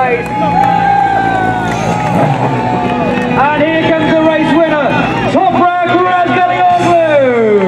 race. And here comes the race winner, Toprak Razgatlıoğlu.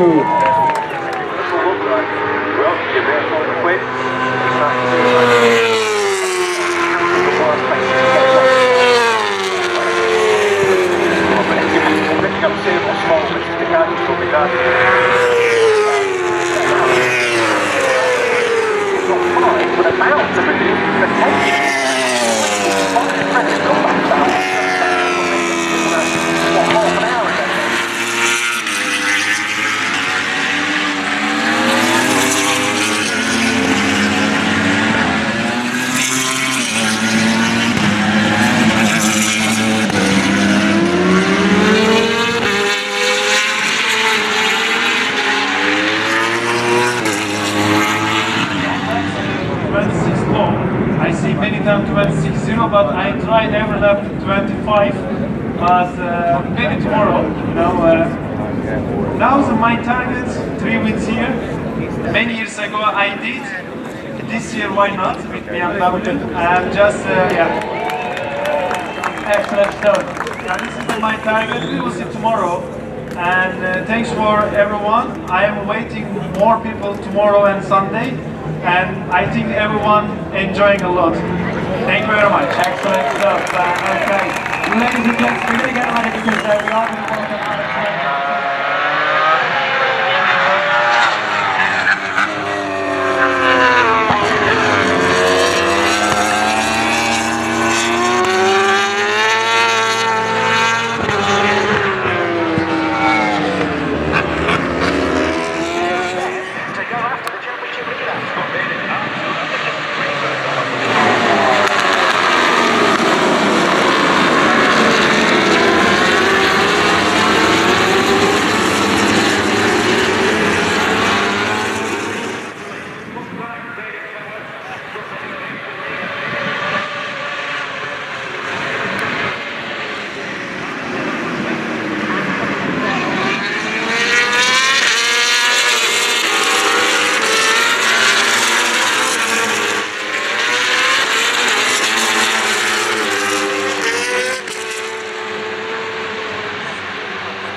I see many times 26.0, but I tried every lap 25. But maybe tomorrow, you know. Now my target 3 wins here. Many years ago I did. This year why not with BMW? And just yeah. Excellent stuff. Yeah, this is my target. We will see tomorrow. And thanks for everyone. I am waiting more people tomorrow and Sunday. And I think everyone enjoying a lot. Thank you very much. Excellent stuff. Okay, ladies and gents, we're going to get ready because we are going to